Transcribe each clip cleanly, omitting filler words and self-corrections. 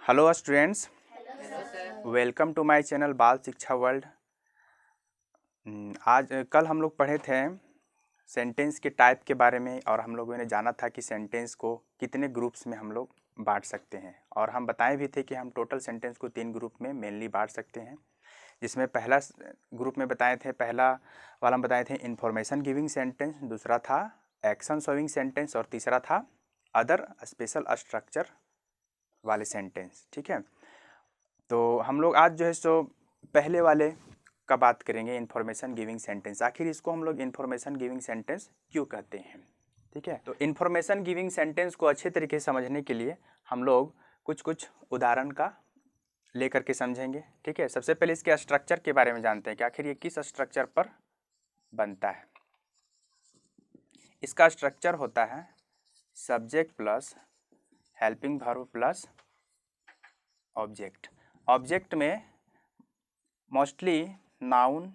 Hello students, welcome to my channel Bal Shiksha world. आज कल हम लोग पढ़े थे सेंटेंस के टाइप के बारे में और हम लोगों ने जाना था कि सेंटेंस को कितने ग्रुप्स में हम लोग बांट सकते हैं। और हम बताए भी थे कि हम टोटल सेंटेंस को 3 ग्रुप में मेनली बांट सकते हैं, जिसमें पहला ग्रुप में बताए थे, पहला वाला हम बताए थे इन्फॉर्मेशन गिविंग सेंटेंस, दूसरा था एक्शन शोइंग सेंटेंस और तीसरा था अदर स्पेशल स्ट्रक्चर वाले सेंटेंस। ठीक है, तो हम लोग आज जो है सो पहले वाले का बात करेंगे, इन्फॉर्मेशन गिविंग सेंटेंस। आखिर इसको हम लोग इन्फॉर्मेशन गिविंग सेंटेंस क्यों कहते हैं। ठीक है, तो इन्फॉर्मेशन गिविंग सेंटेंस को अच्छे तरीके से समझने के लिए हम लोग कुछ उदाहरण का लेकर के समझेंगे। ठीक है, सबसे पहले इसके स्ट्रक्चर के बारे में जानते हैं कि आखिर ये किस स्ट्रक्चर पर बनता है। इसका स्ट्रक्चर होता है subject plus helping verb plus object. Object में मोस्टली नाउन,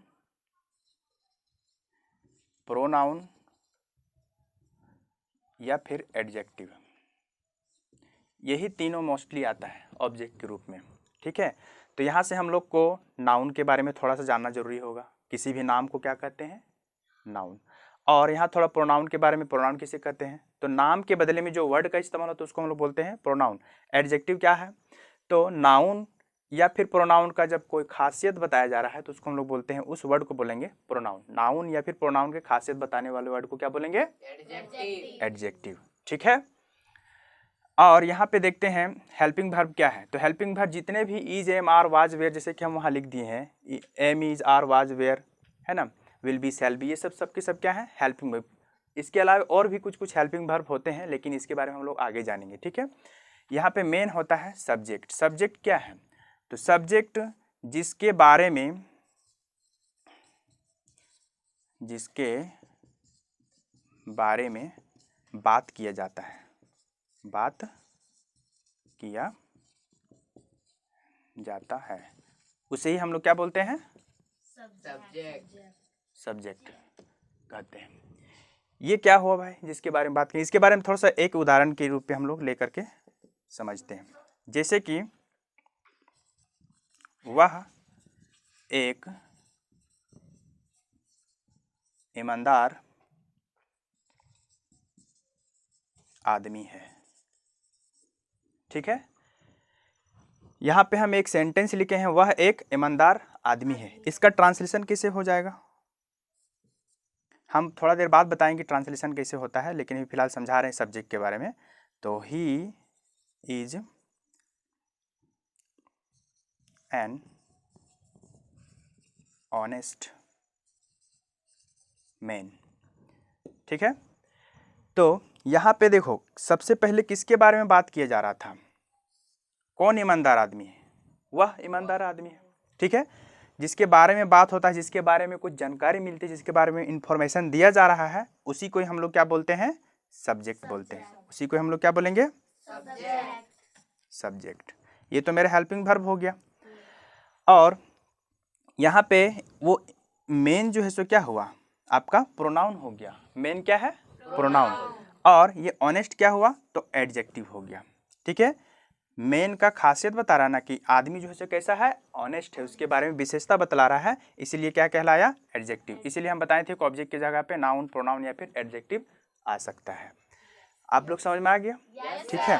प्रोनाउन या फिर एडजेक्टिव, यही तीनों मोस्टली आता है ऑब्जेक्ट के रूप में। ठीक है, तो यहाँ से हम लोग को नाउन के बारे में थोड़ा सा जानना जरूरी होगा। किसी भी नाम को क्या कहते हैं? नाउन। और यहाँ थोड़ा प्रोनाउन के बारे में, प्रोनाउन किसे कहते हैं? तो नाम के बदले में जो वर्ड का इस्तेमाल होता है उसको हम लोग बोलते हैं प्रोनाउन। एडजेक्टिव क्या है? तो नाउन या फिर प्रोनाउन का जब कोई खासियत बताया जा रहा है तो उसको हम लोग बोलते हैं, उस वर्ड को बोलेंगे प्रोनाउन। नाउन या फिर प्रोनाउन के खासियत बताने वाले वर्ड को क्या बोलेंगे? एडजेक्टिव। ठीक है, और यहाँ पे देखते हैं हेल्पिंग वर्ब क्या है। तो हेल्पिंग वर्ब जितने भी is, am, are, was, were, जैसे कि हम वहाँ लिख दिए हैं, am, is, are, was, were, है ना, विल बी, शैल बी, ये सब के सब क्या है? Helping verb. इसके अलावा और भी कुछ हेल्पिंग वर्ब होते हैं, लेकिन इसके बारे में हम लोग आगे जानेंगे। ठीक है, यहाँ पे मेन होता है सब्जेक्ट। सब्जेक्ट क्या है? तो सब्जेक्ट जिसके बारे में बात किया जाता है, बात किया जाता है, उसे ही हम लोग क्या बोलते हैं? सब्जेक्ट कहते हैं। ये क्या हुआ भाई जिसके बारे में बात करें? इसके बारे में थोड़ा सा एक उदाहरण के रूप में हम लोग लेकर के समझते हैं। जैसे कि वह एक ईमानदार आदमी है। ठीक है, यहाँ पे हम एक सेंटेंस लिखे हैं, वह एक ईमानदार आदमी है। इसका ट्रांसलेशन कैसे हो जाएगा? हम थोड़ा देर बाद बताएंगे ट्रांसलेशन कैसे होता है, लेकिन अभी फिलहाल समझा रहे हैं सब्जेक्ट के बारे में। तो he is an honest man. ठीक है, तो यहाँ पे देखो, सबसे पहले किसके बारे में बात किया जा रहा था? कौन ईमानदार आदमी है? वह ईमानदार आदमी है। ठीक है, जिसके बारे में बात होता है, जिसके बारे में कुछ जानकारी मिलती है, जिसके बारे में इंफॉर्मेशन दिया जा रहा है, उसी को हम लोग क्या बोलते हैं? सब्जेक्ट बोलते हैं। उसी को हम लोग क्या बोलेंगे? सब्जेक्ट। ये तो मेरा हेल्पिंग वर्ब हो गया। और यहाँ पे वो मेन जो है सो क्या हुआ? आपका प्रोनाउन हो गया। मेन क्या है? प्रोनाउन। और ये ऑनेस्ट क्या हुआ? तो एडजेक्टिव हो गया। ठीक है, मेन का खासियत बता रहा ना कि आदमी जो है सो कैसा है? ऑनेस्ट है, उसके बारे में विशेषता बतला रहा है, इसीलिए क्या कहलाया? एडजेक्टिव। इसीलिए हम बताए थे कि ऑब्जेक्ट की जगह पे नाउन, प्रोनाउन या फिर एडजेक्टिव आ सकता है। आप लोग समझ में आ गया? ठीक है,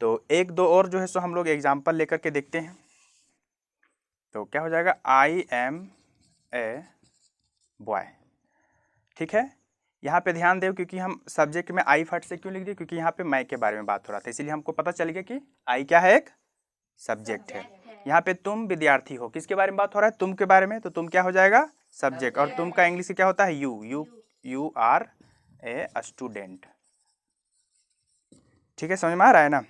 तो एक दो और जो है सो हम लोग एग्जाम्पल लेकर के देखते हैं। तो क्या हो जाएगा? I am a boy. ठीक है, यहाँ पे ध्यान दो, क्योंकि हम सब्जेक्ट में आई फट से क्यों लिख दिए? क्योंकि यहाँ पे मैं के बारे में बात हो रहा था, इसीलिए हमको पता चल गया कि आई क्या है? एक सब्जेक्ट है। यहाँ पे तुम विद्यार्थी हो, किसके बारे में बात हो रहा है? तुम के बारे में, तो तुम क्या हो जाएगा? सब्जेक्ट। और तुम का इंग्लिश क्या होता है? You are a student. ठीक है, समझ में आ रहा है ना?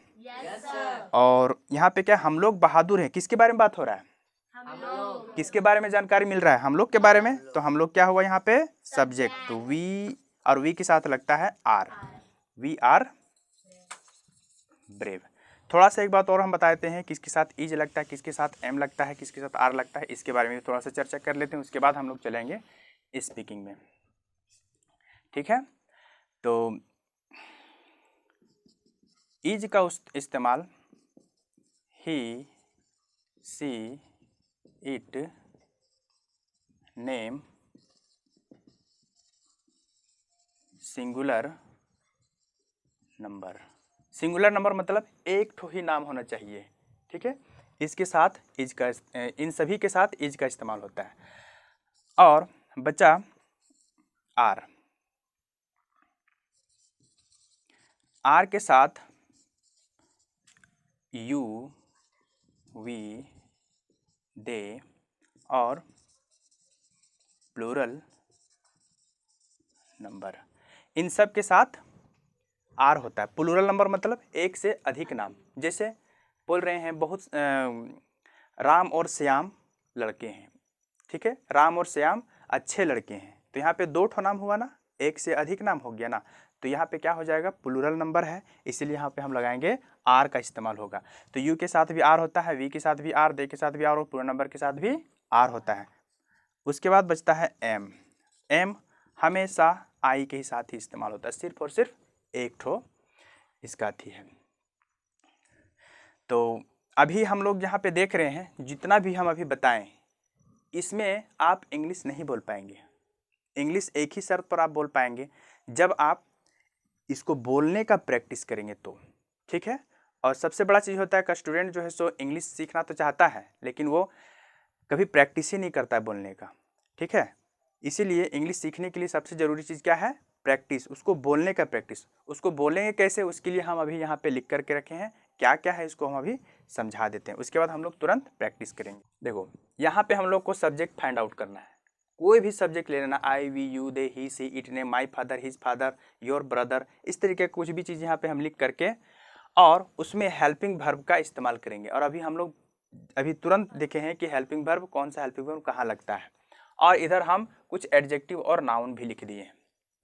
और यहाँ पे क्या, हम लोग बहादुर हैं, किसके बारे में बात हो रहा है? किसके बारे में जानकारी मिल रहा है? हम लोग के बारे में। तो हम लोग क्या हुआ यहाँ पे? सब्जेक्ट। तो वी, और वी के साथ लगता है आर, वी आर ब्रेव। थोड़ा सा एक बात और हम बताते हैं, किसके साथ इज लगता है, किसके साथ एम लगता है, किसके साथ आर लगता है, इसके बारे में थोड़ा सा चर्चा कर लेते हैं, उसके बाद हम लोग चलेंगे स्पीकिंग में। ठीक है, तो इज का इस्तेमाल he, she, it, name, singular number. Singular number मतलब एक ठो ही नाम होना चाहिए, ठीक है। इसके साथ इज का, इन सभी के साथ इज का इस्तेमाल होता है। और बचा आर। आर के साथ यू, वी, दे और प्लूरल नंबर, इन सब के साथ आर होता है। प्लूरल नंबर मतलब एक से अधिक नाम। जैसे बोल रहे हैं बहुत राम और श्याम लड़के हैं, ठीक है, राम और श्याम अच्छे लड़के हैं, तो यहाँ पे 2 ठो नाम हुआ ना, एक से अधिक नाम हो गया ना, तो यहाँ पे क्या हो जाएगा, प्लूरल नंबर है, इसीलिए यहाँ पे हम लगाएंगे आर का इस्तेमाल होगा। तो यू के साथ भी आर होता है, वी के साथ भी आर, दे के साथ भी आर और प्लूरल नंबर के साथ भी आर होता है। उसके बाद बचता है एम। एम हमेशा आई के ही साथ ही इस्तेमाल होता है, सिर्फ और सिर्फ एक ठो इसका थी है। तो अभी हम लोग यहाँ पे देख रहे हैं, जितना भी हम अभी बताएं इसमें आप इंग्लिश नहीं बोल पाएंगे। इंग्लिश एक ही शर्त पर आप बोल पाएंगे, जब आप इसको बोलने का प्रैक्टिस करेंगे तो, ठीक है। और सबसे बड़ा चीज़ होता है कि स्टूडेंट जो है सो इंग्लिश सीखना तो चाहता है, लेकिन वो कभी प्रैक्टिस ही नहीं करता है बोलने का, ठीक है। इसीलिए इंग्लिश सीखने के लिए सबसे ज़रूरी चीज़ क्या है, प्रैक्टिस, उसको बोलने का प्रैक्टिस। उसको बोलेंगे कैसे, उसके लिए हम अभी यहाँ पे लिख करके रखे हैं, क्या क्या है इसको हम अभी समझा देते हैं, उसके बाद हम लोग तुरंत प्रैक्टिस करेंगे। देखो यहाँ पे हम लोग को सब्जेक्ट फाइंड आउट करना है, कोई भी सब्जेक्ट ले लेना, I, we, you, they, he, she, it, name, my father, his father, your brother, इस तरीके कुछ भी चीज़ यहाँ पे हम लिख करके और उसमें हेल्पिंग वर्ब का इस्तेमाल करेंगे। और अभी हम लोग अभी तुरंत देखे हैं कि हेल्पिंग वर्ब कौन सा हेल्पिंग वर्ब कहाँ लगता है, और इधर हम कुछ एडजेक्टिव और नाउन भी लिख दिए हैं,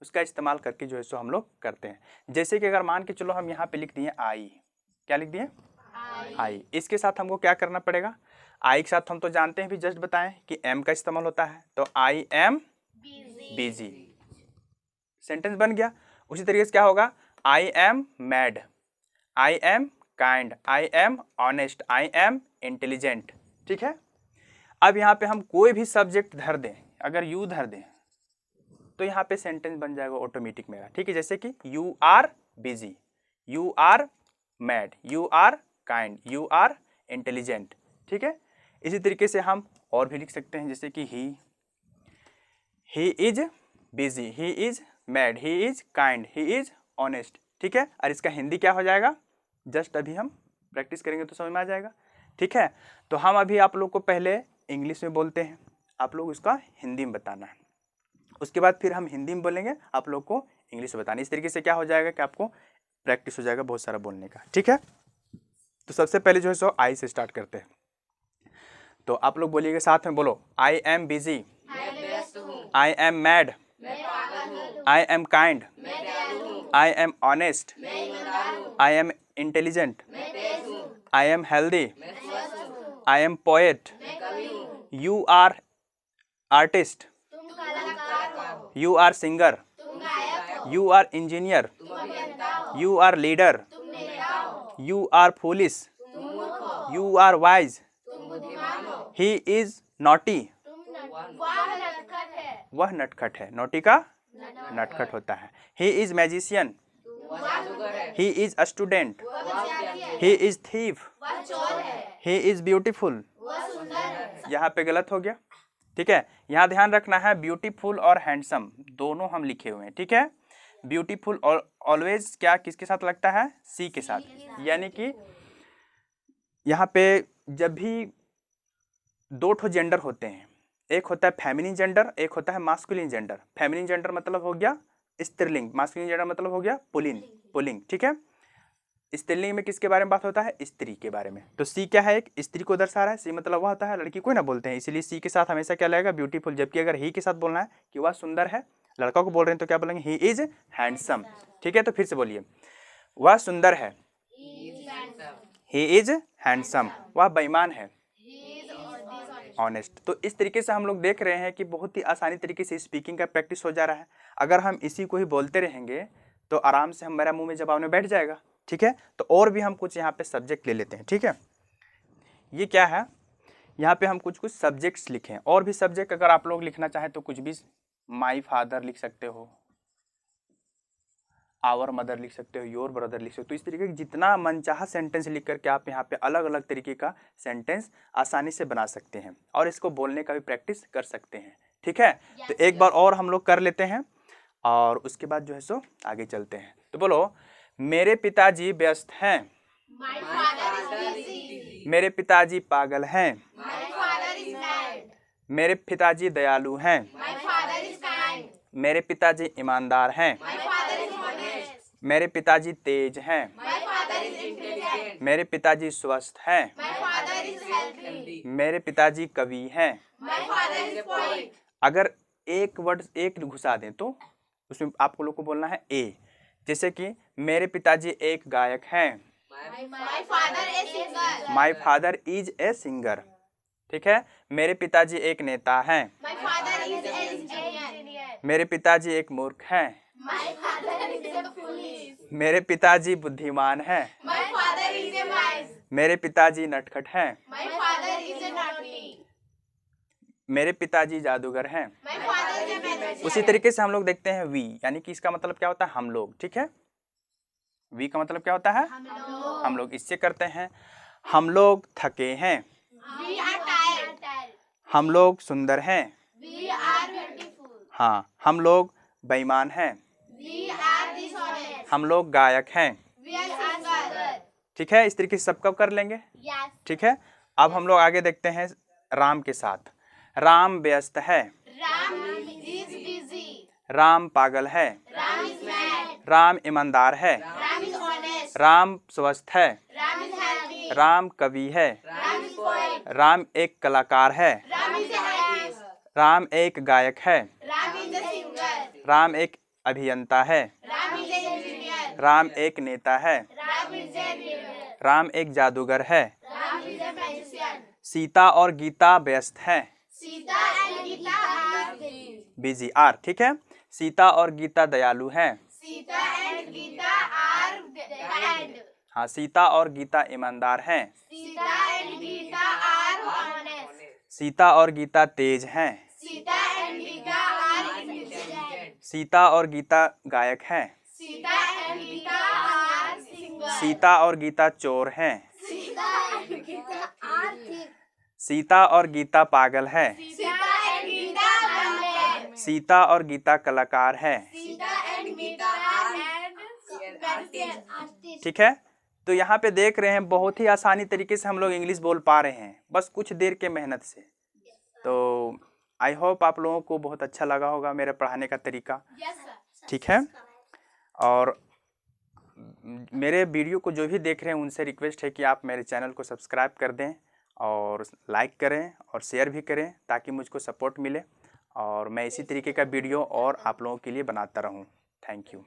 उसका इस्तेमाल करके जो है सो हम लोग करते हैं। जैसे कि अगर मान के चलो हम यहाँ पे लिख दिए आई, क्या लिख दिए, आई, इसके साथ हमको क्या करना पड़ेगा, आई के साथ हम तो जानते हैं, भी जस्ट बताएं कि एम का इस्तेमाल होता है, तो आई एम बिजी, सेंटेंस बन गया। उसी तरीके से क्या होगा, आई am mad, I am kind, I am honest, I am intelligent, ठीक है। अब यहाँ पे हम कोई भी सब्जेक्ट धर दें, अगर यू धर दें तो यहाँ पे सेंटेंस बन जाएगा ऑटोमेटिक मेरा, ठीक है। जैसे कि you are busy, you are mad, you are kind, you are intelligent, ठीक है। इसी तरीके से हम और भी लिख सकते हैं, जैसे कि he is busy, he is mad, he is kind, he is honest, ठीक है। और इसका हिंदी क्या हो जाएगा, जस्ट अभी हम प्रैक्टिस करेंगे तो समझ में आ जाएगा, ठीक है। तो हम अभी आप लोग को पहले इंग्लिश में बोलते हैं, आप लोग उसका हिंदी में बताना है, उसके बाद फिर हम हिंदी में बोलेंगे, आप लोग को इंग्लिश में बताना। इस तरीके से क्या हो जाएगा कि आपको प्रैक्टिस हो जाएगा बहुत सारा बोलने का, ठीक है। तो सबसे पहले जो है सो आई से स्टार्ट करते हैं, तो आप लोग बोलिएगा साथ में, बोलो, I am busy, I am mad, I am kind, I am honest, I am intelligent, I am healthy, I am poet, you are artist, you are singer, you are engineer, you are leader, you are foolish, you are wise, he is naughty, वह नटखट है, naughty का नटखट होता है। He is magician, he is a student, he is thief, he is beautiful, यहाँ पे गलत हो गया, ठीक है। यहाँ ध्यान रखना है, ब्यूटीफुल और हैंडसम दोनों हम लिखे हुए हैं, ठीक है। ब्यूटीफुल और ऑलवेज क्या किसके साथ लगता है, सी के साथ, यानी कि यहाँ पे जब भी 2 ठो जेंडर होते हैं, एक होता है फेमिनिन जेंडर, एक होता है मास्कुलिन जेंडर। फेमिनिन जेंडर मतलब हो गया स्त्रीलिंग, मास्कुलिन जेंडर मतलब हो गया पुल्लिंग, ठीक है। स्त्रीलिंग में किसके बारे में बात होता है, स्त्री के बारे में। तो सी क्या है, एक स्त्री को दर्शा रहा है, सी मतलब वह होता है लड़की को ना बोलते हैं, इसीलिए सी के साथ हमेशा क्या लगेगा, ब्यूटीफुल। जबकि अगर ही के साथ बोलना है कि वह सुंदर है, लड़का को बोल रहे हैं तो क्या बोलेंगे, ही इज हैंडसम, ठीक है। तो फिर से बोलिए, वह सुंदर है, ही इज हैंडसम, वह बेईमान है, ऑनेस्ट। तो इस तरीके से हम लोग देख रहे हैं कि बहुत ही आसानी तरीके से स्पीकिंग का प्रैक्टिस हो जा रहा है। अगर हम इसी को ही बोलते रहेंगे तो आराम से हमारा मुंह में जबाव में बैठ जाएगा, ठीक है। तो और भी हम कुछ यहाँ पे सब्जेक्ट ले लेते हैं, ठीक है। ये क्या है, यहाँ पे हम कुछ कुछ सब्जेक्ट्स लिखें। और भी सब्जेक्ट अगर आप लोग लिखना चाहें तो कुछ भी, माई फादर लिख सकते हो, आवर मदर लिख सकते हो, योर ब्रदर लिख सकते हो। तो इस तरीके की जितना मनचाहा सेंटेंस लिख करके आप यहाँ पे अलग अलग तरीके का सेंटेंस आसानी से बना सकते हैं और इसको बोलने का भी प्रैक्टिस कर सकते हैं। ठीक है, तो एक बार और हम लोग कर लेते हैं और उसके बाद जो है सो आगे चलते हैं। तो बोलो, मेरे पिताजी व्यस्त हैं, मेरे पिताजी पागल हैं, मेरे पिताजी दयालु हैं, मेरे पिताजी ईमानदार हैं, मेरे पिताजी तेज हैं, मेरे पिताजी स्वस्थ हैं, मेरे पिताजी कवि हैं। अगर एक वर्ड एक घुसा दें तो उसमें आपको लोग को बोलना है ए। जैसे कि मेरे पिताजी एक गायक हैं, my father is a singer. ठीक है, मेरे पिताजी एक नेता हैं, मेरे पिताजी एक मूर्ख हैं, मेरे पिताजी बुद्धिमान हैं, मेरे पिताजी नटखट हैं, मेरे पिताजी जादूगर हैं। उसी तरीके से हम लोग देखते हैं वी, यानी कि इसका मतलब क्या होता है, हम लोग। ठीक है, वी का मतलब क्या होता है, हम लोग। इससे करते हैं, हम लोग थके हैं, हम लोग सुंदर हैं, हाँ, हम लोग बेईमान हैं, हम लोग गायक हैं। ठीक है, इस तरीके से सबका कर लेंगे। ठीक है, अब हम लोग आगे देखते हैं राम के साथ। राम व्यस्त है, राम पागल है, राम ईमानदार है, राम स्वस्थ है, राम कवि है, राम एक कलाकार है, राम एक गायक है, राम एक अभियंता है, राम एक नेता है, राम एक जादूगर है। सीता और गीता व्यस्त हैं, बिजी आर। ठीक है, सीता और गीता दयालु हैं, हाँ, सीता और गीता ईमानदार हैं, सीता और गीता तेज हैं, सीता और गीता गायक हैं, सीता और गीता चोर हैं, सीता और गीता पागल है, सीता और गीता कलाकार है। ठीक है, तो यहाँ पे देख रहे हैं बहुत ही आसानी तरीके से हम लोग इंग्लिश बोल पा रहे हैं, बस कुछ देर के मेहनत से। तो आई होप आप लोगों को बहुत अच्छा लगा होगा मेरे पढ़ाने का तरीका। ठीक है, और मेरे वीडियो को जो भी देख रहे हैं उनसे रिक्वेस्ट है कि आप मेरे चैनल को सब्सक्राइब कर दें और लाइक करें और शेयर भी करें ताकि मुझको सपोर्ट मिले और मैं इसी तरीके का वीडियो और आप लोगों के लिए बनाता रहूं। Thank you.